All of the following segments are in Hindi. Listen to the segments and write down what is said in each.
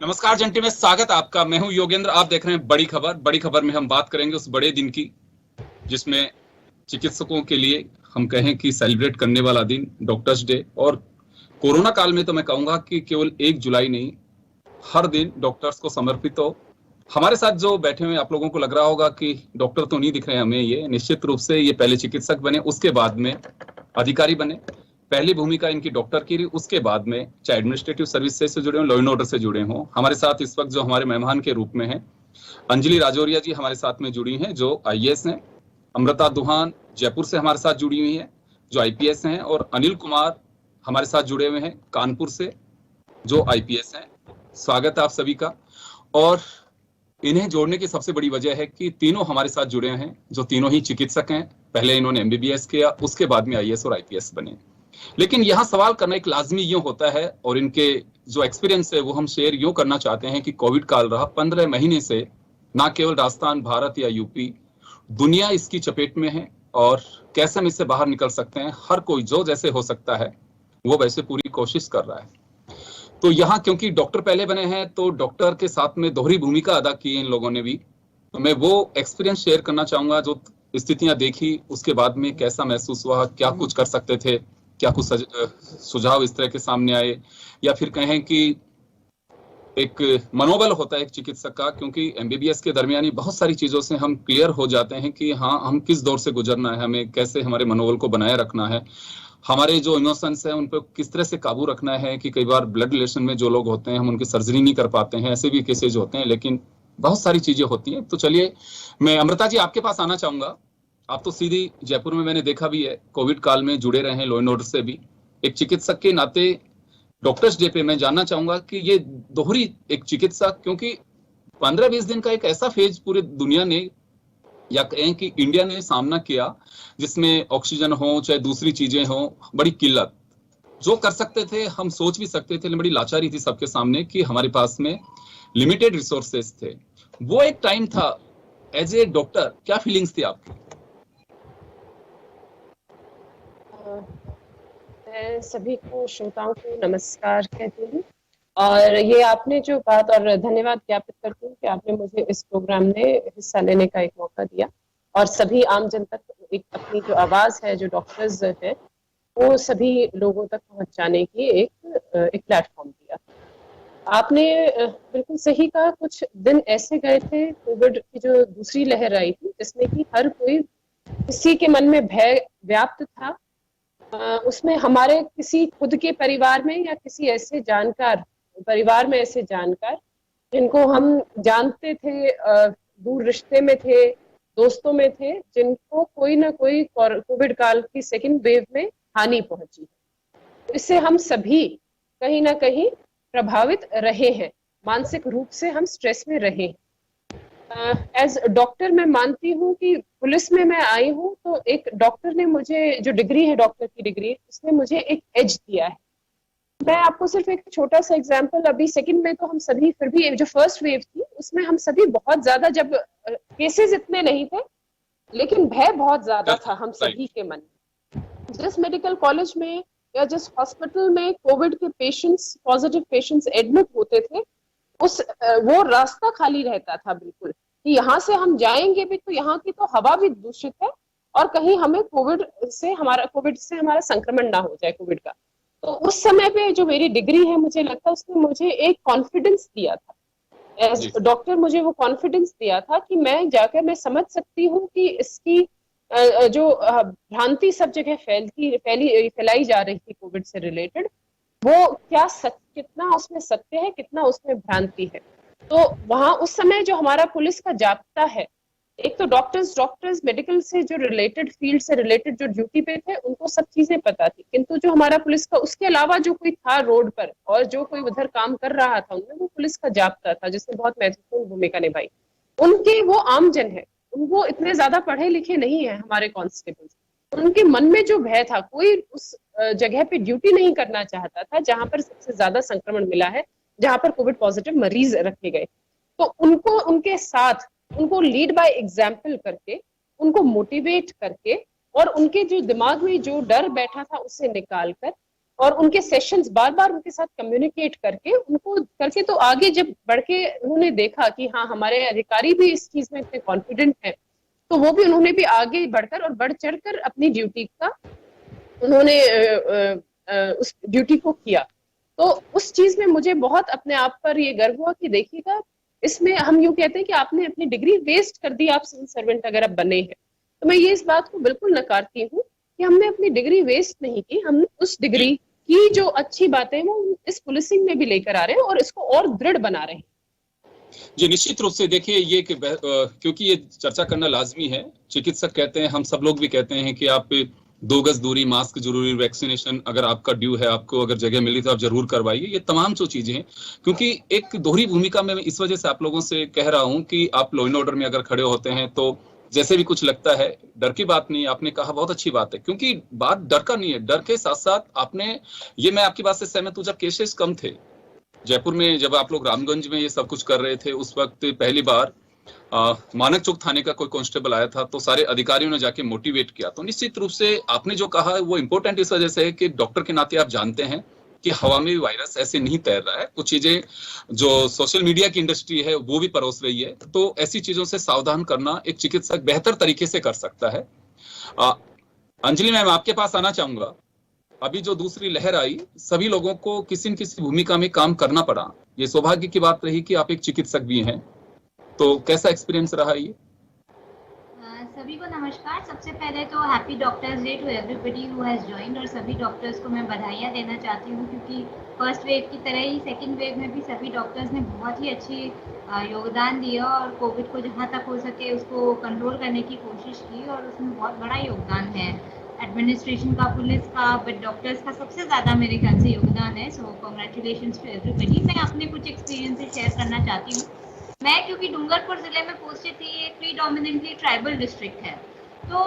नमस्कार जंटी में स्वागत आपका। मैं हूं योगेंद्र। आप देख रहे हैं बड़ी खबर। बड़ी खबर में हम बात करेंगे उस बड़े दिन की जिसमें चिकित्सकों के लिए हम कहें कि सेलिब्रेट करने वाला दिन डॉक्टर्स डे। और कोरोना काल में तो मैं कहूंगा कि केवल 1 जुलाई नहीं, हर दिन डॉक्टर्स को समर्पित हो। हमारे साथ जो बैठे हुए आप लोगों को लग रहा होगा कि डॉक्टर तो नहीं दिख रहे हमें, ये निश्चित रूप से ये पहले चिकित्सक बने, उसके बाद में अधिकारी बने। पहली भूमिका इनकी डॉक्टर की रही, उसके बाद में चाहे एडमिनिस्ट्रेटिव सर्विस से जुड़े हों, लॉ एंड ऑर्डर से जुड़े हों। हमारे साथ इस वक्त जो हमारे मेहमान के रूप में हैं, अंजलि राजौरिया जी हमारे साथ में जुड़ी हैं जो आईएएस हैं। अमृता दुहान जयपुर से हमारे साथ जुड़ी हुई हैं जो आईपीएस हैं। और अनिल कुमार हमारे साथ जुड़े हुए हैं कानपुर से जो आईपीएस हैं। स्वागत है आप सभी का। और इन्हें जोड़ने की सबसे बड़ी वजह है कि तीनों हमारे साथ जुड़े हैं जो तीनों ही चिकित्सक हैं। पहले इन्होंने एमबीबीएस किया, उसके बाद में आईएएस और आईपीएस बने। लेकिन यहाँ सवाल करना एक लाजमी यूं होता है और इनके जो एक्सपीरियंस है वो हम शेयर यूं करना चाहते हैं कि कोविड काल रहा 15 महीने से ना केवल राजस्थान, भारत या यूपी, दुनिया इसकी चपेट में है। और कैसे हम इससे बाहर निकल सकते हैं, हर कोई जो जैसे हो सकता है वो वैसे पूरी कोशिश कर रहा है। तो यहाँ क्योंकि डॉक्टर पहले बने हैं तो डॉक्टर के साथ में दोहरी भूमिका अदा की है इन लोगों ने भी। तो मैं वो एक्सपीरियंस शेयर करना चाहूंगा जो स्थितियां देखी, उसके बाद में कैसा महसूस हुआ, क्या कुछ कर सकते थे, क्या कुछ सुझाव इस तरह के सामने आए, या फिर कहें कि एक मनोबल होता है एक चिकित्सक का। क्योंकि एमबीबीएस के दरमियान ही बहुत सारी चीजों से हम क्लियर हो जाते हैं कि हाँ, हम किस दौर से गुजरना है, हमें कैसे हमारे मनोबल को बनाए रखना है, हमारे जो इमोशंस हैं उन पर किस तरह से काबू रखना है। कि कई बार ब्लड रिलेशन में जो लोग होते हैं हम उनकी सर्जरी नहीं कर पाते हैं, ऐसे भी केसेज होते हैं। लेकिन बहुत सारी चीजें होती हैं। तो चलिए मैं अमृता जी आपके पास आना चाहूंगा। आप तो सीधी जयपुर में मैंने देखा भी है, कोविड काल में जुड़े रहे हैं लॉ एंड ऑर्डर से भी। एक चिकित्सक के नाते डॉक्टर्स डे पे मैं जानना चाहूंगा कि ये दोहरी एक चिकित्सक, क्योंकि 15-20 दिन का एक ऐसा फेज पूरे दुनिया ने या कहें कि इंडिया ने सामना किया जिसमें ऑक्सीजन हो चाहे दूसरी चीजें हो, बड़ी किल्लत। जो कर सकते थे हम सोच भी सकते थे, बड़ी लाचारी थी सबके सामने कि हमारे पास में लिमिटेड रिसोर्सेस थे। वो एक टाइम था। एज ए डॉक्टर क्या फीलिंग्स थी आपकी? मैं सभी को श्रोताओं को नमस्कार कहती हूँ। और ये आपने जो बात, और धन्यवाद ज्ञापित करती हूँ कि आपने मुझे इस प्रोग्राम में हिस्सा लेने का एक मौका दिया और सभी आम जन तक एक अपनी जो आवाज है, जो डॉक्टर्स है, वो सभी लोगों तक पहुंचाने की एक प्लेटफॉर्म दिया। आपने बिल्कुल सही कहा। कुछ दिन ऐसे गए थे कोविड की जो दूसरी लहर आई थी जिसमें कि हर कोई, किसी के मन में भय व्याप्त था। उसमें हमारे किसी खुद के परिवार में या किसी ऐसे जानकार परिवार में ऐसे जानकार जिनको हम जानते थे, दूर रिश्ते में थे, दोस्तों में थे, जिनको कोई ना कोई कोविड काल की सेकेंड वेव में हानि पहुंची। इससे हम सभी कहीं ना कहीं प्रभावित रहे हैं, मानसिक रूप से हम स्ट्रेस में रहे हैं। एज डॉक्टर मैं मानती हूँ कि पुलिस में मैं आई हूँ तो एक डॉक्टर ने मुझे, जो डिग्री है डॉक्टर की डिग्री, उसने मुझे एक एज दिया है। मैं आपको सिर्फ एक छोटा सा एग्जांपल, अभी सेकंड में तो हम सभी, फिर भी जो फर्स्ट वेव थी उसमें हम सभी बहुत ज्यादा, जब केसेस इतने नहीं थे लेकिन भय बहुत ज्यादा था हम सभी के मन में। जिस मेडिकल कॉलेज में या जिस हॉस्पिटल में कोविड के पेशेंट्स, पॉजिटिव पेशेंट्स एडमिट होते थे, वो रास्ता खाली रहता था बिल्कुल कि यहाँ से हम जाएंगे भी तो यहाँ की तो हवा भी दूषित है और कहीं हमें कोविड से हमारा संक्रमण ना हो जाए कोविड का। तो उस समय पे जो मेरी डिग्री है, मुझे लगता है उसने मुझे एक कॉन्फिडेंस दिया था। एज डॉक्टर मुझे वो कॉन्फिडेंस दिया था कि मैं जाकर मैं समझ सकती हूँ कि इसकी जो भ्रांति सब जगह फैलाई जा रही थी कोविड से रिलेटेड, वो क्या कितना उसमें सत्य है, कितना उसमें भ्रांति है। तो वहां उस समय जो हमारा पुलिस का जाब्ता है, एक तो डॉक्टर्स मेडिकल से जो रिलेटेड, फील्ड से रिलेटेड जो ड्यूटी पे थे, उनको सब चीजें पता थी। किंतु जो हमारा पुलिस का उसके अलावा जो कोई था रोड पर और जो कोई उधर काम कर रहा था, उनमें वो पुलिस का जाब्ता था जिसने बहुत महत्वपूर्ण भूमिका निभाई। उनके, वो आम जन है, वो इतने ज्यादा पढ़े लिखे नहीं है हमारे कांस्टेबल्स। उनके मन में जो भय था, कोई उस जगह पे ड्यूटी नहीं करना चाहता था जहां पर सबसे ज्यादा संक्रमण मिला है, जहां पर कोविड पॉजिटिव मरीज रखे गए। तो उनको, उनके साथ उनको लीड बाय एग्जाम्पल करके, उनको मोटिवेट करके और उनके जो दिमाग में जो डर बैठा था उससे निकाल कर और उनके सेशंस बार बार उनके साथ कम्युनिकेट करके उनको करके तो आगे जब बढ़ के उन्होंने देखा कि हाँ हमारे अधिकारी भी इस चीज में इतने कॉन्फिडेंट हैं, तो वो भी उन्होंने भी आगे बढ़कर और बढ़ चढ़कर अपनी ड्यूटी का उन्होंने उस ड्यूटी को किया। तो उस चीज में मुझे बहुत अपने आप पर ये गर्व हुआ कि देखिएगा, इसमें हम यूं कहते हैं कि आपने अपनी डिग्री वेस्ट कर दी, आप सिविल सर्वेंट अगर आप बने हैं। तो मैं ये इस बात को बिल्कुल नकारती हूँ कि हमने अपनी डिग्री वेस्ट नहीं की, हमने उस जी डिग्री की जो अच्छी बातें हैं वो इस पुलिसिंग में भी लेकर आ रहे हैं और इसको और दृढ़ बना रहे हैं। जी, निश्चित रूप से देखिए ये कि क्योंकि ये चर्चा करना लाजमी है। चिकित्सक कहते हैं, हम सब लोग भी कहते हैं कि आप 2 गज दूरी, मास्क जरूरी, वैक्सीनेशन अगर आपका ड्यू है, आपको अगर जगह मिली तो आप जरूर करवाइए। ये तमाम जो चीजें हैं, क्योंकि एक दोहरी भूमिका में मैं इस वजह से आप लोगों से कह रहा हूं कि आप लॉ एंड ऑर्डर में अगर खड़े होते हैं तो जैसे भी कुछ लगता है, डर की बात नहीं। आपने कहा बहुत अच्छी बात है, क्योंकि बात डर का नहीं है। डर के साथ साथ आपने, ये मैं आपकी बात से सहमत हूं, जब केसेस कम थे जयपुर में, जब आप लोग रामगंज में ये सब कुछ कर रहे थे, उस वक्त पहली बार मानक चौक थाने का कोई कांस्टेबल आया था, तो सारे अधिकारियों ने जाके मोटिवेट किया। तो निश्चित रूप से आपने जो कहा वो इम्पोर्टेंट इस वजह से है कि डॉक्टर के नाते आप जानते हैं कि हवा में भी वायरस ऐसे नहीं तैर रहा है। कुछ चीजें जो सोशल मीडिया की इंडस्ट्री है वो भी परोस रही है, तो ऐसी चीजों से सावधान करना एक चिकित्सक बेहतर तरीके से कर सकता है। अंजलि मैम, आपके पास आना चाहूंगा। अभी जो दूसरी लहर आई, सभी लोगों को किसी न किसी भूमिका में काम करना पड़ा। ये सौभाग्य की बात रही कि आप एक चिकित्सक भी हैं, तो कैसा एक्सपीरियंस रहा ये? सभी को नमस्कार। सबसे पहले तो happy doctors day to everybody who has joined, और सभी डॉक्टर्स को मैं बधाइयाँ देना चाहती हूँ, क्योंकि फर्स्ट वेव की तरह ही सेकंड वेव में भी सभी डॉक्टर्स ने बहुत ही अच्छी योगदान दिया और कोविड को जहाँ तक हो सके उसको कंट्रोल करने की कोशिश की, और उसमें बहुत बड़ा योगदान है एडमिनिस्ट्रेशन का, पुलिस का, बट डॉक्टर्स का सबसे ज़्यादा मेरे ख्याल से योगदान है। So congratulations to everybody. मैं अपने कुछ एक्सपीरियंसेस शेयर करना चाहती हूँ। मैं, क्योंकि डूंगरपुर जिले में पोस्टेड थी, ये प्रीडोमिनेंटली ट्राइबल डिस्ट्रिक्ट है, तो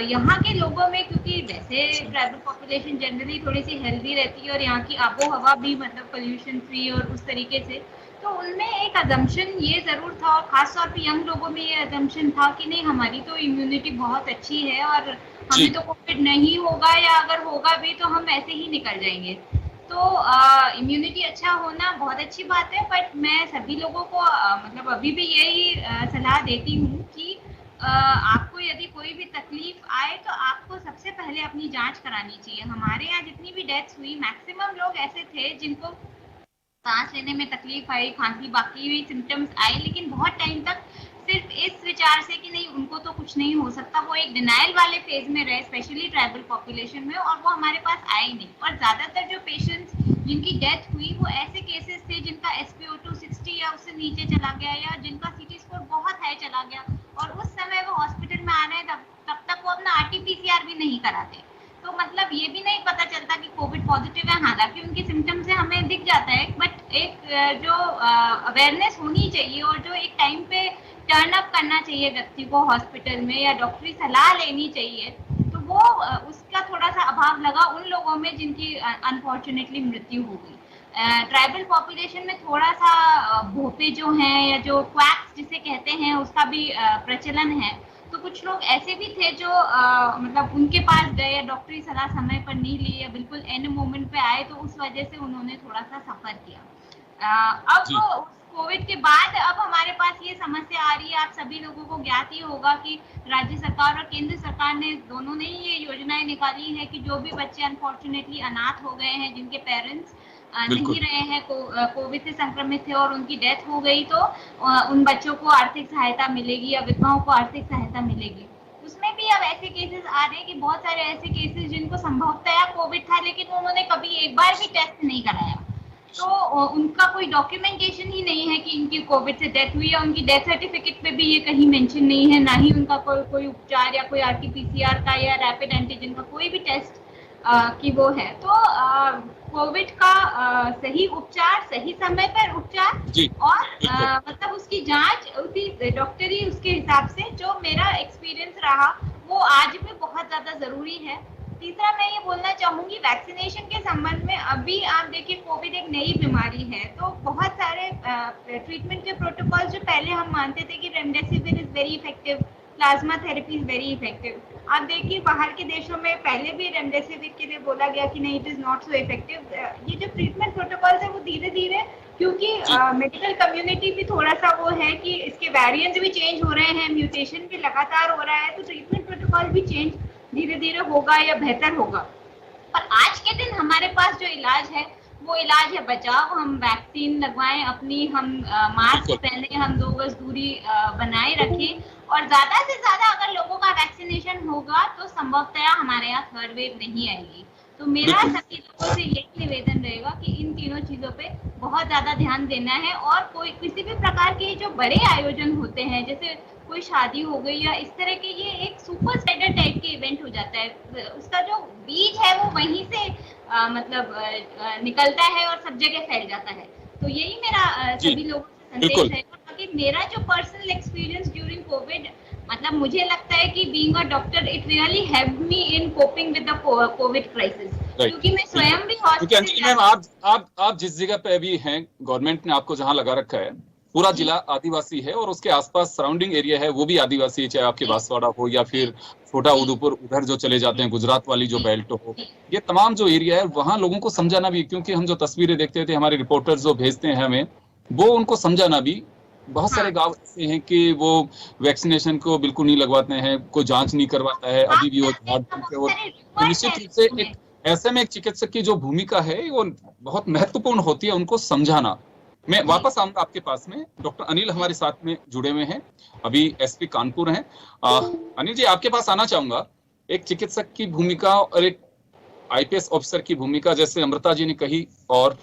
यहाँ के लोगों में, क्योंकि वैसे ट्राइबल पॉपुलेशन जनरली थोड़ी सी हेल्दी रहती है और यहाँ की आबो हवा भी मतलब पोल्यूशन फ्री और उस तरीके से, तो उनमें एक अजम्पशन ये ज़रूर था, और ख़ासतौर पे यंग लोगों में ये अजम्पशन था कि नहीं हमारी तो इम्यूनिटी बहुत अच्छी है और हमें तो कोविड नहीं होगा, या अगर होगा भी तो हम ऐसे ही निकल जाएंगे। तो इम्यूनिटी अच्छा होना बहुत अच्छी बात है, बट मैं सभी लोगों को मतलब अभी भी यही सलाह देती हूँ कि आपको यदि कोई भी तकलीफ आए तो आपको सबसे पहले अपनी जांच करानी चाहिए। हमारे यहाँ जितनी भी डेथ्स हुई, मैक्सिमम लोग ऐसे थे जिनको सांस लेने में तकलीफ आई, खांसी, बाकी भी सिम्टम्स आए, लेकिन बहुत टाइम तक सिर्फ इस विचार से कि नहीं उनको तो कुछ नहीं हो सकता, वो एक डिनाइल वाले फेज में रहे, स्पेशली ट्राइबल पॉपुलेशन में, और वो हमारे पास आए नहीं। और ज्यादातर जो पेशेंट्स जिनकी डेथ हुई वो ऐसे केसेस थे जिनका SpO2 60 या उससे नीचे चला गया, या जिनका CT स्कोर बहुत हाई चला गया, और उस समय वो हॉस्पिटल में आ रहे हैं, तब तक वो अपना RT-PCR भी नहीं कराते। तो मतलब ये भी नहीं पता चलता कि कोविड पॉजिटिव है, हालांकि उनके सिम्टम्स से हमें दिख जाता है, बट एक जो अवेयरनेस होनी चाहिए और जो एक टाइम पे टर्न अप करना चाहिए व्यक्ति को हॉस्पिटल में, या डॉक्टरी सलाह लेनी चाहिए, तो वो उसका थोड़ा सा अभाव लगा उन लोगों में जिनकी अनफॉर्चुनेटली मृत्यु हो गई। ट्राइबल पॉपुलेशन में थोड़ा सा भोपे जो हैं, या जो क्वैक्स जिसे कहते हैं, उसका भी प्रचलन है। तो कुछ लोग ऐसे भी थे जो मतलब उनके पास गए, डॉक्टरी सलाह समय पर नहीं ली, या बिल्कुल एंड मोमेंट पे आए, तो उस वजह से उन्होंने थोड़ा सा सफर किया। अब कोविड के बाद अब हमारे पास ये समस्या आ रही है, आप सभी लोगों को ज्ञात ही होगा कि राज्य सरकार और केंद्र सरकार ने दोनों ने ही ये योजनाएं निकाली है कि जो भी बच्चे अनफॉर्चुनेटली अनाथ हो गए हैं, जिनके पेरेंट्स नहीं रहे हैं, कोविड से संक्रमित थे और उनकी डेथ हो गई, तो उन बच्चों को आर्थिक सहायता मिलेगी, या विधवाओं को आर्थिक सहायता मिलेगी। उसमें भी अब ऐसे केसेस आ रहे हैं कि बहुत सारे ऐसे केसेस जिनको संभवतया कोविड था, लेकिन उन्होंने कभी एक बार भी टेस्ट नहीं कराया, तो उनका कोई डॉक्यूमेंटेशन ही नहीं है कि इनकी कोविड से डेथ हुई है, उनकी डेथ सर्टिफिकेट पे भी ये कहीं मेंशन नहीं है, ना ही उनका कोई उपचार या कोई RT-PCR का या रैपिड एंटीजन का कोई भी टेस्ट की वो है। तो कोविड का सही उपचार, सही समय पर उपचार, और मतलब उसकी जांच उसी डॉक्टरी उसके हिसाब से, जो मेरा एक्सपीरियंस रहा वो आज भी बहुत ज्यादा जरूरी है। तीसरा मैं ये बोलना चाहूंगी वैक्सीनेशन के संबंध में। अभी आप देखिए कोविड एक नई बीमारी है, तो बहुत सारे ट्रीटमेंट के प्रोटोकॉल जो पहले हम मानते थे कि remdesivir is very effective, plasma therapy is very effective. आप देखिए बाहर के देशों में पहले भी रेमडेसिविर के लिए बोला गया कि नहीं, it is not so effective. ये जो ट्रीटमेंट प्रोटोकॉल्स है वो धीरे धीरे, क्योंकि मेडिकल कम्युनिटी भी थोड़ा सा वो है कि इसके वेरिएंट्स भी चेंज हो रहे हैं, म्यूटेशन भी लगातार हो रहा है, तो ट्रीटमेंट प्रोटोकॉल भी चेंज धीरे धीरे होगा या बेहतर होगा। पर आज के दिन हमारे पास जो इलाज है वो इलाज है बचाव। हम वैक्सीन लगवाएं अपनी, हम मास्क पहने, हम 2 गज दूरी बनाए रखें, और ज्यादा से ज्यादा अगर लोगों का वैक्सीनेशन होगा तो संभवतया हमारे यहाँ थर्ड वेव नहीं आएगी। तो मेरा सभी लोगों से यही निवेदन रहेगा कि इन तीनों चीजों पे बहुत ज्यादा ध्यान देना है, और कोई किसी भी प्रकार के जो बड़े आयोजन होते हैं, जैसे कोई शादी हो गई या इस तरह के, ये एक सुपर स्प्रेडर टाइप के इवेंट हो जाता है। उसका जो बीज है वो वहीं से निकलता है और सब जगह फैल जाता है। तो यही मेरा सभी लोगों से संदेश है। कि मेरा जो पर्सनल एक्सपीरियंस ड्यूरिंग कोविड, मतलब मुझे लगता है कि being a doctor it really helped me in coping with the Covid crisis, क्योंकि मैं स्वयं भी हॉस्पिटल। आप जिस जगह पे अभी हैं, गवर्नमेंट ने आपको जहां लगा रखा है, पूरा जिला आदिवासी है और उसके आसपास सराउंडिंग एरिया है वो भी आदिवासी है, चाहे आपके बांसवाड़ा हो या फिर छोटा उदयपुर, उधर जो चले जाते हैं गुजरात वाली जो बेल्ट हो, ये तमाम जो एरिया है वहां लोगों को समझाना भी, क्योंकि हम जो तस्वीरें देखते थे, हमारे रिपोर्टर्स जो भेजते हैं हमें, वो उनको समझाना भी। बहुत सारे गांव ऐसे हैं कि वो वैक्सीनेशन को बिल्कुल नहीं लगवाते हैं, कोई जांच नहीं करवाता है, अभी भी वो निश्चित रूप से एक ऐसे में एक चिकित्सक की जो भूमिका है वो बहुत महत्वपूर्ण होती है, उनको समझाना। मैं वापस आऊंगा आपके पास में। डॉक्टर अनिल हमारे साथ में जुड़े हुए हैं, अभी एसपी कानपुर हैं। अनिल जी, आपके पास आना चाहूंगा। एक चिकित्सक की भूमिका और एक आईपीएस ऑफिसर की भूमिका, जैसे अमृता जी ने कही, और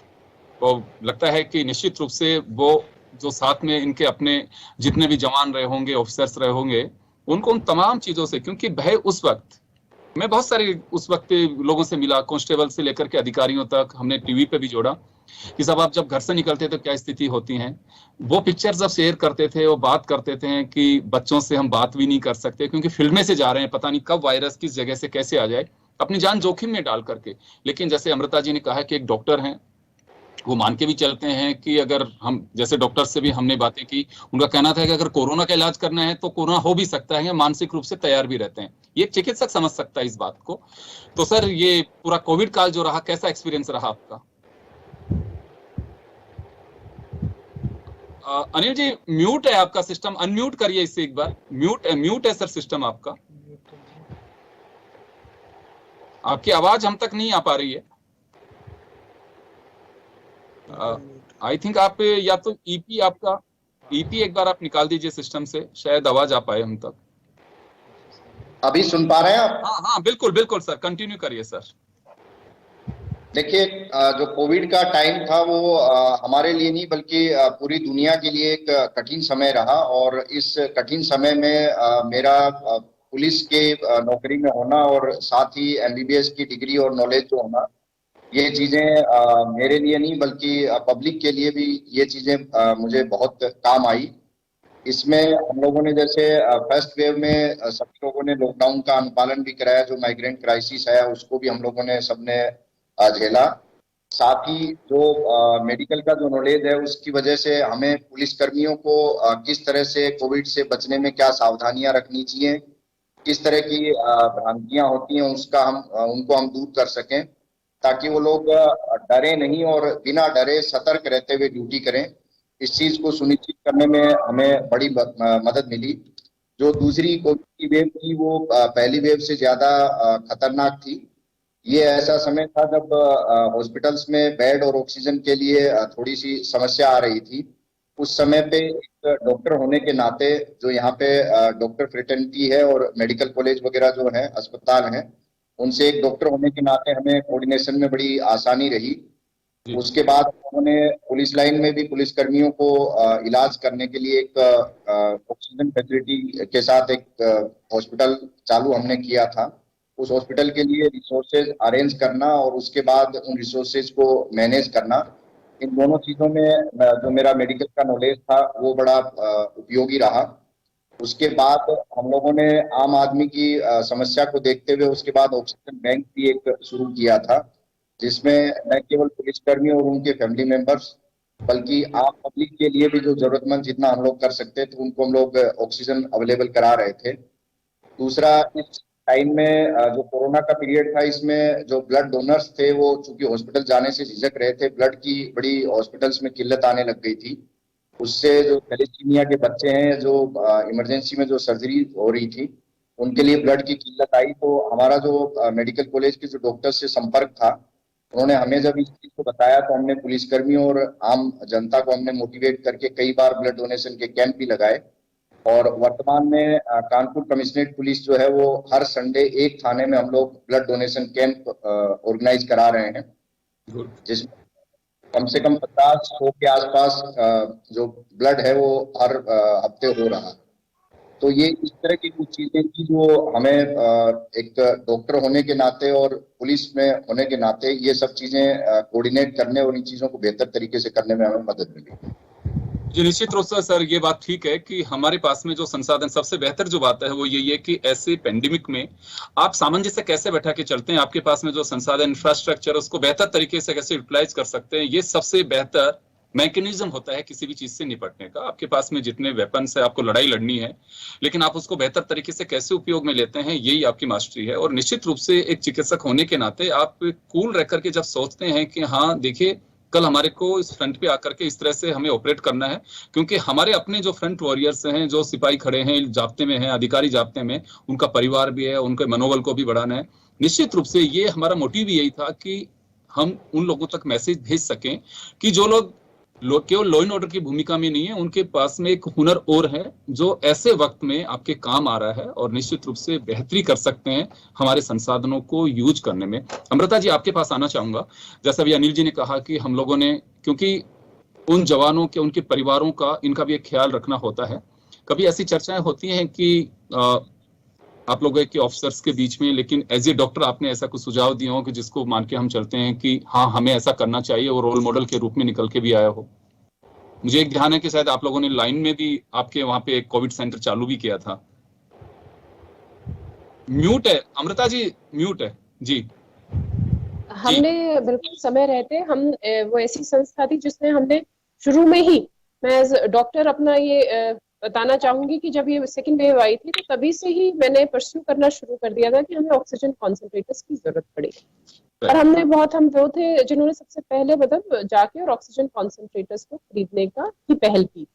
लगता है कि निश्चित रूप से वो जो साथ में इनके अपने जितने भी जवान रहे होंगे, ऑफिसर्स रहे होंगे, उनको उन तमाम चीजों से, क्योंकि भय उस वक्त, मैं बहुत सारे उस वक्त लोगों से मिला, कांस्टेबल से लेकर के अधिकारियों तक, हमने टीवी पे भी जोड़ा कि साहब आप जब घर से निकलते तो क्या स्थिति होती है। वो पिक्चर जब शेयर करते थे, वो बात करते थे कि बच्चों से हम बात भी नहीं कर सकते क्योंकि फील्ड में से जा रहे हैं, पता नहीं कब वायरस किस जगह से कैसे आ जाए, अपनी जान जोखिम में डाल करके। लेकिन जैसे अमृता जी ने कहा कि एक डॉक्टर हैं, वो मान के भी चलते हैं कि अगर हम, जैसे डॉक्टर से भी हमने बातें की, उनका कहना था कि अगर कोरोना का इलाज करना है तो कोरोना हो भी सकता है, मानसिक रूप से तैयार भी रहते हैं। ये चिकित्सक समझ सकता है इस बात को। तो सर, ये पूरा कोविड काल जो रहा, कैसा एक्सपीरियंस रहा आपका? अनिल जी, म्यूट है आपका सिस्टम, अनम्यूट करिए इससे एक बार। म्यूट है सर सिस्टम आपका, आपकी आवाज हम तक नहीं आ पा रही है। आई थिंक आप या तो ईपी, आपका ईपी एक बार आप निकाल दीजिए सिस्टम से, शायद आवाज आ पाए हम तक। अभी सुन पा रहे हैं आप? हाँ, बिल्कुल बिल्कुल सर, कंटिन्यू करिए सर। देखिए, जो कोविड का टाइम था वो हमारे लिए नहीं बल्कि पूरी दुनिया के लिए एक कठिन समय रहा, और इस कठिन समय में मेरा पुलिस के नौकरी में होना और साथ ही एमबीबीएस की डिग्री और नॉलेज जो होना, ये चीजें मेरे लिए नहीं बल्कि पब्लिक के लिए भी ये चीजें मुझे बहुत काम आई। इसमें हम लोगों ने जैसे फर्स्ट वेव में सभी लोगों ने लॉकडाउन का अनुपालन भी कराया, जो माइग्रेंट क्राइसिस है उसको भी हम लोगों ने सबने झेला। साथ ही जो मेडिकल का जो नॉलेज है उसकी वजह से हमें पुलिस कर्मियों को किस तरह से कोविड से बचने में क्या सावधानियां रखनी चाहिए, किस तरह की भ्रांतियां होती हैं उसका उनको हम दूर कर सकें, ताकि वो लोग डरे नहीं और बिना डरे सतर्क रहते हुए ड्यूटी करें। इस चीज को सुनिश्चित करने में हमें बड़ी मदद मिली। जो दूसरी कोविड की वेव थी वो पहली वेव से ज्यादा खतरनाक थी। ये ऐसा समय था जब हॉस्पिटल्स में बेड और ऑक्सीजन के लिए थोड़ी सी समस्या आ रही थी। उस समय पे एक डॉक्टर होने के नाते, जो यहाँ पे डॉक्टर फ्रेटर्निटी है और मेडिकल कॉलेज वगैरह जो है, अस्पताल हैं, उनसे एक डॉक्टर होने के नाते हमें कोऑर्डिनेशन में बड़ी आसानी रही। उसके बाद उन्होंने पुलिस लाइन में भी पुलिस कर्मियों को इलाज करने के लिए एक ऑक्सीजन फैसिलिटी के साथ एक हॉस्पिटल चालू हमने किया था। उस हॉस्पिटल के लिए रिसोर्सेज अरेंज करना और उसके बाद उन रिसोर्सेज को मैनेज करना, इन दोनों चीजों में जो मेरा मेडिकल का नॉलेज था वो बड़ा उपयोगी रहा। उसके बाद हम लोगों ने आम आदमी की समस्या को देखते हुए उसके बाद ऑक्सीजन बैंक भी एक शुरू किया था, जिसमें न केवल पुलिसकर्मी और उनके फैमिली मेंबर्स बल्कि आम पब्लिक के लिए भी जो जरूरतमंद जितना हम लोग कर सकते थे उनको हम लोग ऑक्सीजन अवेलेबल करा रहे थे। दूसरा, इस टाइम में जो कोरोना का पीरियड था, इसमें जो ब्लड डोनर्स थे वो चूंकि हॉस्पिटल जाने से झिझक रहे थे, ब्लड की बड़ी हॉस्पिटल्स में किल्लत आने लग गई थी। उससे जो थैलेसीमिया के बच्चे हैं, जो इमरजेंसी में जो सर्जरी हो रही थी, उनके लिए ब्लड की किल्लत आई। तो हमारा जो मेडिकल कॉलेज के जो डॉक्टर से संपर्क था, उन्होंने हमें जब इस चीज को बताया तो हमने पुलिसकर्मियों और आम जनता को हमने मोटिवेट करके कई बार ब्लड डोनेशन के कैंप भी लगाए। और वर्तमान में कानपुर कमिश्नरेट पुलिस जो है वो हर संडे एक थाने में हम लोग ब्लड डोनेशन कैंप ऑर्गेनाइज करा रहे हैं, जिसमें कम से कम 50-100 के आसपास जो ब्लड है वो हर हफ्ते हो रहा है। तो ये इस तरह की कुछ चीजें थी जो हमें एक डॉक्टर होने के नाते और पुलिस में होने के नाते ये सब चीजें कोऑर्डिनेट करने और इन चीजों को बेहतर तरीके से करने में हमें मदद मिली। जी निश्चित रूप से सर, ये बात ठीक है कि हमारे पास में जो संसाधन, सबसे बेहतर जो बात है वो यही है कि ऐसे पेंडेमिक में आप सामंजस्य कैसे बैठा के चलते हैं, आपके पास में जो संसाधन इंफ्रास्ट्रक्चर उसको बेहतर तरीके से कैसे यूटिलाइज कर सकते हैं, ये सबसे बेहतर मैकेनिज्म होता है किसी भी चीज से निपटने का। आपके पास में जितने वेपन्स है, आपको लड़ाई लड़नी है, लेकिन आप उसको बेहतर तरीके से कैसे उपयोग में लेते हैं, यही आपकी मास्टरी है। और निश्चित रूप से एक चिकित्सक होने के नाते आप कूल रह करके जब सोचते हैं कि हाँ देखिए, कल हमारे को इस फ्रंट पे आकर के इस तरह से हमें ऑपरेट करना है, क्योंकि हमारे अपने जो फ्रंट वॉरियर्स हैं, जो सिपाही खड़े हैं जाब्ते में हैं, अधिकारी जाब्ते में, उनका परिवार भी है, उनके मनोबल को भी बढ़ाना है। निश्चित रूप से ये हमारा मोटिव यही था कि हम उन लोगों तक मैसेज भेज सकें कि जो लोग केवल लॉ एंड ऑर्डर की भूमिका में नहीं है, उनके पास में एक हुनर और है जो ऐसे वक्त में आपके काम आ रहा है और निश्चित रूप से बेहतरी कर सकते हैं हमारे संसाधनों को यूज करने में। अमृता जी, आपके पास आना चाहूंगा। जैसा भी अनिल जी ने कहा कि हम लोगों ने, क्योंकि उन जवानों के, उनके परिवारों का, इनका भी एक ख्याल रखना होता है। कभी ऐसी चर्चाएं होती हैं कि आप लोगों के ऑफिसर्स के बीच में, लेकिन एज ए डॉक्टर आपने ऐसा कुछ सुझाव दिया हो कि जिसको मान के हम चलते हैं कि हाँ हमें ऐसा करना चाहिए, और रोल मॉडल के रूप में निकल के भी आया हो? मुझे एक ध्यान है कि शायद आप लोगों ने लाइन में भी आपके वहां पे एक कोविड सेंटर चालू भी किया था। म्यूट है अमृता जी, म्यूट है जी। हमने बिल्कुल समय रहते हम वो ऐसी संस्था थी जिसने हमने शुरू में ही, मैं एज डॉक्टर अपना ये बताना चाहूंगी कि जब ये सेकंड वेव आई थी तो तभी से ही मैंने परस्यू करना शुरू कर दिया था कि हमें ऑक्सीजन कॉन्सेंट्रेटर्स की जरूरत पड़ेगी। और हम वो थे जिन्होंने सबसे पहले मतलब जाके और ऑक्सीजन कॉन्सेंट्रेटर्स को खरीदने की पहल की।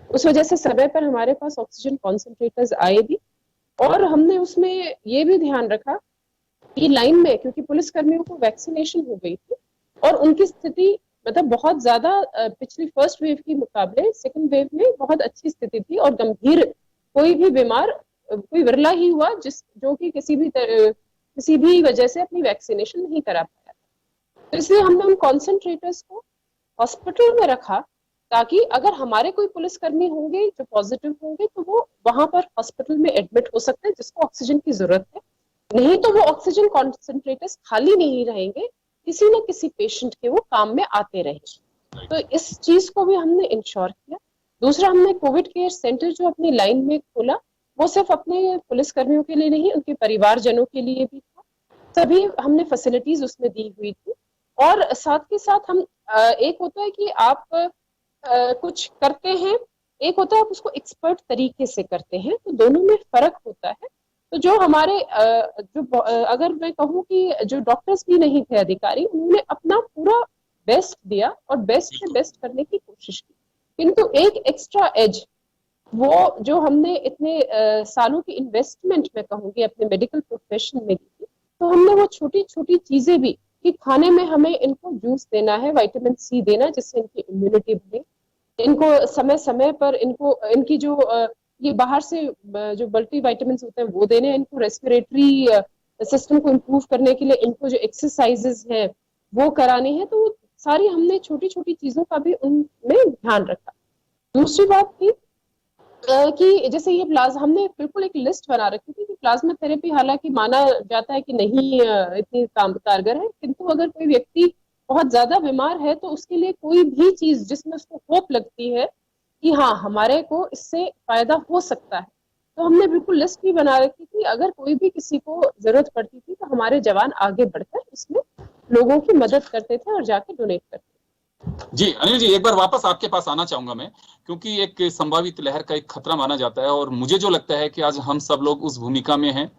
उस वजह से समय पर हमारे पास ऑक्सीजन कॉन्सेंट्रेटर्स आए भी, और हमने उसमें ये भी ध्यान रखा कि लाइन में, क्योंकि पुलिस कर्मियों को वैक्सीनेशन हो गई थी और उनकी स्थिति मतलब बहुत ज्यादा पिछली फर्स्ट वेव के मुकाबले सेकंड वेव में बहुत अच्छी स्थिति थी, और गंभीर कोई भी बीमार, कोई विरला ही हुआ जो कि किसी भी वजह से अपनी वैक्सीनेशन नहीं करा पाया। तो इसलिए हमने उन कॉन्सेंट्रेटर्स को हॉस्पिटल में रखा, ताकि अगर हमारे कोई पुलिसकर्मी होंगे जो पॉजिटिव होंगे तो वो वहां पर हॉस्पिटल में एडमिट हो सकते हैं जिसको ऑक्सीजन की जरूरत है। नहीं तो वो ऑक्सीजन कॉन्सेंट्रेटर्स खाली नहीं रहेंगे, किसी न किसी पेशेंट के वो काम में आते रहेंगे। तो इस चीज को भी हमने इंश्योर किया। दूसरा, हमने कोविड केयर सेंटर जो अपनी लाइन में खोला, वो सिर्फ अपने पुलिसकर्मियों के लिए नहीं, उनके परिवारजनों के लिए भी था। सभी हमने फैसिलिटीज उसमें दी हुई थी। और साथ के साथ हम एक होता है कि आप कुछ करते हैं, एक होता है आप उसको एक्सपर्ट तरीके से करते हैं, तो दोनों में फर्क होता है। तो जो हमारे अगर मैं कहूँ कि जो डॉक्टर्स भी नहीं थे अधिकारी, उन्होंने अपना पूरा बेस्ट दिया और बेस्ट से बेस्ट करने की कोशिश की, किंतु एक एक्स्ट्रा एज वो जो हमने इतने सालों की इन्वेस्टमेंट में कहूँगी अपने मेडिकल प्रोफेशन में की थी, तो हमने वो छोटी छोटी चीजें भी, कि खाने में हमें इनको जूस देना है, विटामिन सी देना जिससे इनकी इम्यूनिटी बढ़े, इनको समय समय पर इनकी जो ये बाहर से जो मल्टी विटामिन होते हैं वो देने, इनको रेस्पिरेटरी सिस्टम को इम्प्रूव करने के लिए इनको जो एक्सरसाइजेस हैं वो कराने हैं। तो सारी हमने छोटी छोटी चीजों का भी उनमें ध्यान रखा। दूसरी बात थी कि जैसे ये प्लाज्मा, हमने बिल्कुल एक लिस्ट बना रखी थी कि प्लाज्मा थेरेपी हालांकि माना जाता है कि नहीं इतनी कारगर है, किंतु अगर कोई व्यक्ति बहुत ज्यादा बीमार है तो उसके लिए कोई भी चीज जिसमें उसको होप लगती है कि हाँ हमारे को इससे फायदा हो सकता है, तो हमने बिल्कुल लिस्ट भी बना रखी थी। अगर कोई भी किसी को जरूरत पड़ती थी तो हमारे जवान आगे बढ़कर इसमें लोगों की मदद करते थे और जाके डोनेट करते थे। जी अनिल जी, एक बार वापस आपके पास आना चाहूंगा मैं, क्योंकि एक संभावित लहर का एक खतरा माना जाता है, और मुझे जो लगता है कि आज हम सब लोग उस भूमिका में हैं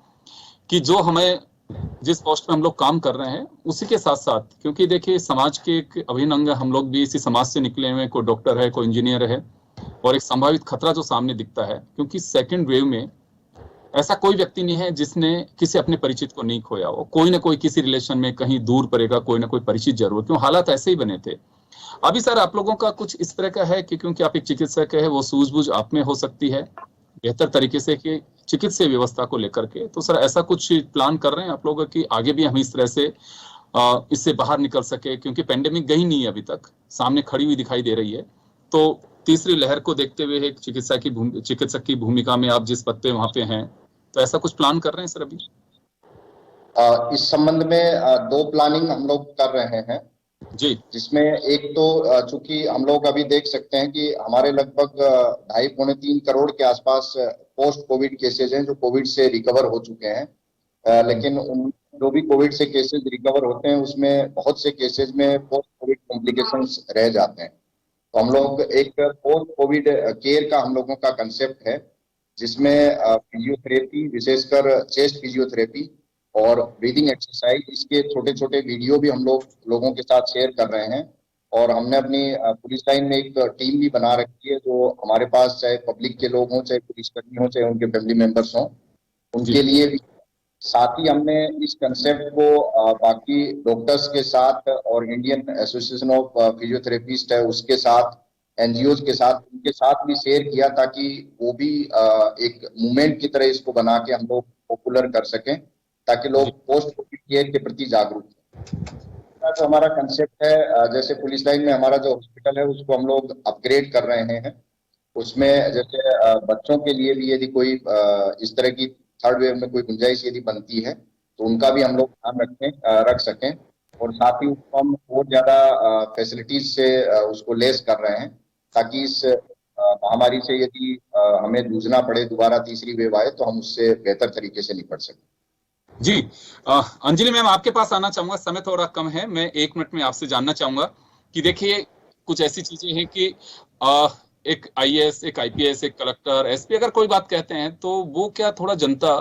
कि जो हमें, जिस पोस्ट पे हम लोग काम कर रहे हैं उसी के साथ साथ, क्योंकि देखिए समाज के एक अभिन्न अंग, हम लोग भी इसी समाज से निकले हुए, कोई डॉक्टर है, कोई इंजीनियर है, और एक संभावित खतरा जो सामने दिखता है, क्योंकि सेकंड वेव में ऐसा कोई व्यक्ति नहीं है जिसने किसी अपने परिचित को नहीं खोया हो, कोई ना कोई किसी रिलेशन में कहीं दूर पड़ेगा, कोई ना कोई परिचित जरूर, क्यों हालात ऐसे ही बने थे। अभी सर आप लोगों का कुछ इस तरह का है कि क्योंकि आप एक चिकित्सक है, वो सूझबूझ आप में हो सकती है बेहतर तरीके से कि चिकित्सीय व्यवस्था को लेकर के, तो सर ऐसा कुछ प्लान कर रहे हैं आप लोग कि आगे भी हम इस तरह से इससे बाहर निकल सके, क्योंकि पेंडेमिक गई नहीं है अभी तक, सामने खड़ी हुई दिखाई दे रही है, तो तीसरी लहर को देखते हुए एक चिकित्सक की भूमिका में आप जिस पद पे वहां पे हैं, तो ऐसा कुछ प्लान कर रहे हैं सर अभी? इस संबंध में दो प्लानिंग हम लोग कर रहे हैं जी। जिसमें एक तो चूंकि हम लोग अभी देख सकते हैं कि हमारे लगभग 2.5-3 करोड़ के आसपास पोस्ट कोविड केसेज हैं जो कोविड से रिकवर हो चुके हैं, लेकिन उन जो भी कोविड से केसेस रिकवर होते हैं उसमें बहुत से केसेज में पोस्ट कोविड कॉम्प्लिकेशंस रह जाते हैं। तो हम लोग एक पोस्ट कोविड केयर का हम लोगों का कंसेप्ट है जिसमें फिजियोथेरेपी, विशेषकर चेस्ट फिजियोथेरेपी और ब्रीदिंग एक्सरसाइज, इसके छोटे छोटे वीडियो भी हम लोगों के साथ शेयर कर रहे हैं। और हमने अपनी पुलिस लाइन में एक टीम भी बना रखी है जो हमारे पास चाहे पब्लिक के लोग हों, चाहे पुलिसकर्मी हों, चाहे उनके फैमिली मेंबर्स हों, उनके लिए भी। साथ ही हमने इस कंसेप्ट को बाकी डॉक्टर्स के साथ और इंडियन एसोसिएशन ऑफ फिजियोथेरेपिस्ट है उसके साथ, एनजीओज के साथ, उनके साथ भी शेयर किया ताकि वो भी एक मूवमेंट की तरह इसको बना के हम लोग पॉपुलर कर सकें ताकि लोग पोस्ट कोविड केयर के प्रति जागरूक हों। जो हमारा कंसेप्ट है, जैसे पुलिस लाइन में हमारा जो हॉस्पिटल है उसको हम लोग अपग्रेड कर रहे हैं, उसमें जैसे बच्चों के लिए भी यदि कोई इस तरह की थर्ड वेव में कोई गुंजाइश यदि बनती है तो उनका भी हम लोग ध्यान रख सकें, और साथ ही उसको हम और ज्यादा फैसिलिटीज से उसको लेस कर रहे हैं ताकि इस महामारी से यदि हमें जूझना पड़े, दोबारा तीसरी वेव आए, तो हम उससे बेहतर तरीके से निपट सकें। जी अंजलि मैम, आपके पास आना चाहूंगा, समय थोड़ा कम है, मैं 1 मिनट में आपसे जानना चाहूंगा कि देखिए कुछ ऐसी चीजें हैं कि एक आईएएस, एक आईपीएस, एक कलेक्टर, एसपी अगर कोई बात कहते हैं तो वो क्या थोड़ा जनता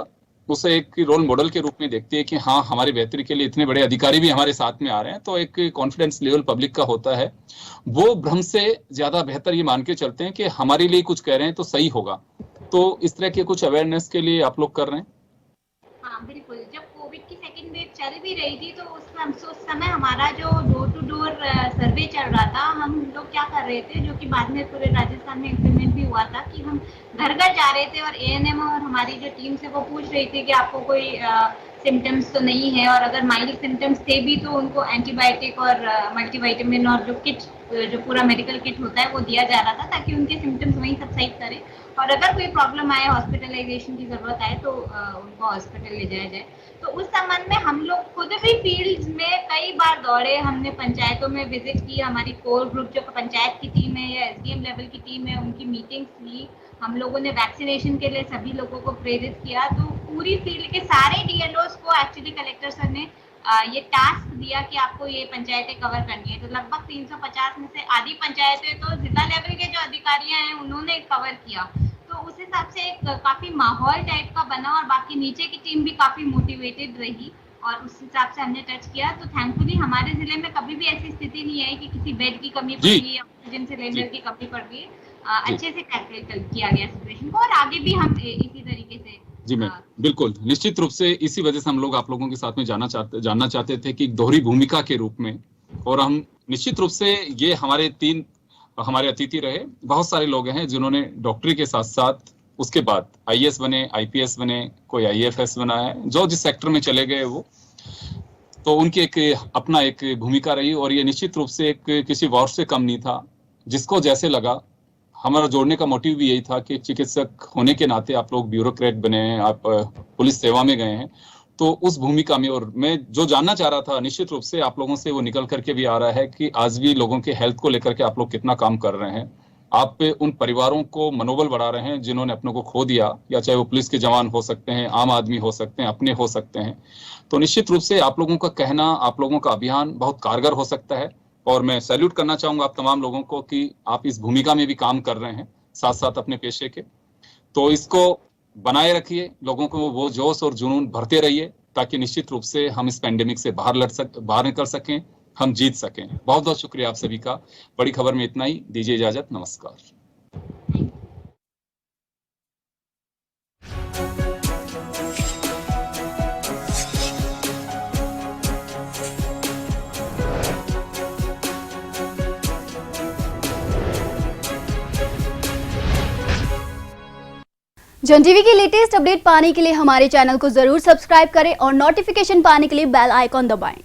उसे एक रोल मॉडल के रूप में देखती है कि हाँ हमारी बेहतरी के लिए इतने बड़े अधिकारी भी हमारे साथ में आ रहे हैं, तो एक कॉन्फिडेंस लेवल पब्लिक का होता है, वो भ्रम से ज्यादा बेहतर ये मान के चलते हैं कि हमारे लिए कुछ कह रहे हैं तो सही होगा। तो इस तरह के कुछ अवेयरनेस के लिए आप लोग कर रहे हैं? हाँ बिल्कुल, जब कोविड की सेकेंड वेव चल भी रही थी तो उस समय हमारा जो डोर टू डोर सर्वे चल रहा था, हम लोग क्या कर रहे थे, जो कि बाद में पूरे राजस्थान में इम्प्लीमेंट भी हुआ था, कि हम घर घर जा रहे थे और एएनएम और हमारी जो टीम से वो पूछ रही थी कि आपको कोई सिम्टम्स तो नहीं है, और अगर माइल्ड सिम्टम्स थे भी तो उनको एंटीबायोटिक और मल्टीविटामिन और जो किट, जो पूरा मेडिकल किट होता है वो दिया जा रहा था ताकि उनके सिम्टम्स वहीं सबसाइड करें, और अगर कोई प्रॉब्लम आए, हॉस्पिटलाइजेशन की जरूरत आए तो उनको हॉस्पिटल ले जाया जाए। तो उस संबंध में हम लोग खुद भी फील्ड में कई बार दौड़े, हमने पंचायतों में विजिट की, हमारी कोर ग्रुप जो पंचायत की टीम है या एसडीएम लेवल की टीम है उनकी मीटिंग्स ली, हम लोगों ने वैक्सीनेशन के लिए सभी लोगों को प्रेरित किया। तो पूरी फील्ड के सारे डीएलओस को एक्चुअली कलेक्टर सर ने ये टास्क दिया कि आपको ये पंचायतें कवर करनी है। तो लगभग 350 में से आधी पंचायतें तो जिला लेवल के जो अधिकारी हैं उन्होंने कवर किया, तो उस हिसाब से एक काफी माहौल टाइप का बना और बाकी नीचे की टीम भी काफी मोटिवेटेड रही और उस हिसाब से हमने टच किया। तो थैंकफुली हमारे जिले में कभी भी ऐसी स्थिति नहीं आई कि किसी बेड की कमी पड़ गई या ऑक्सीजन सिलेंडर की कमी पड़ गई। अच्छे से कैलकुलेट किया गया सिचुएशन को और आगे भी हम इसी तरीके से। जी मैम, बिल्कुल, निश्चित रूप से इसी वजह से हम लोग आप लोगों के साथ में जानना चाहते थे कि दोहरी भूमिका के रूप में, और हम निश्चित रूप से ये हमारे अतिथि रहे, बहुत सारे लोग हैं जिन्होंने डॉक्टरी के साथ साथ उसके बाद आईएएस बने, आईपीएस बने, कोई आईएफएस बना है, जो जिस सेक्टर में चले गए वो, तो उनकी अपना एक भूमिका रही और ये निश्चित रूप से एक किसी वॉर से कम नहीं था। जिसको जैसे लगा, हमारा जोड़ने का मोटिव भी यही था कि चिकित्सक होने के नाते आप लोग ब्यूरोक्रेट बने हैं, आप पुलिस सेवा में गए हैं, तो उस भूमिका में, और मैं जो जानना चाह रहा था निश्चित रूप से आप लोगों से वो निकल करके भी आ रहा है कि आज भी लोगों के हेल्थ को लेकर के आप लोग कितना काम कर रहे हैं। आप पे उन परिवारों को मनोबल बढ़ा रहे हैं जिन्होंने अपनों को खो दिया, या चाहे वो पुलिस के जवान हो सकते हैं, आम आदमी हो सकते हैं, अपने हो सकते हैं। तो निश्चित रूप से आप लोगों का कहना, आप लोगों का अभियान बहुत कारगर हो सकता है और मैं सैल्यूट करना चाहूंगा आप तमाम लोगों को कि आप इस भूमिका में भी काम कर रहे हैं साथ साथ अपने पेशे के। तो इसको बनाए रखिए, लोगों को वो जोश और जुनून भरते रहिए ताकि निश्चित रूप से हम इस पैंडेमिक से बाहर निकल सकें, हम जीत सकें। बहुत बहुत शुक्रिया आप सभी का। बड़ी खबर में इतना ही, दीजिए इजाजत, नमस्कार। जन टीवी की लेटेस्ट अपडेट पाने के लिए हमारे चैनल को जरूर सब्सक्राइब करें और नोटिफिकेशन पाने के लिए बेल आइकॉन दबाएं।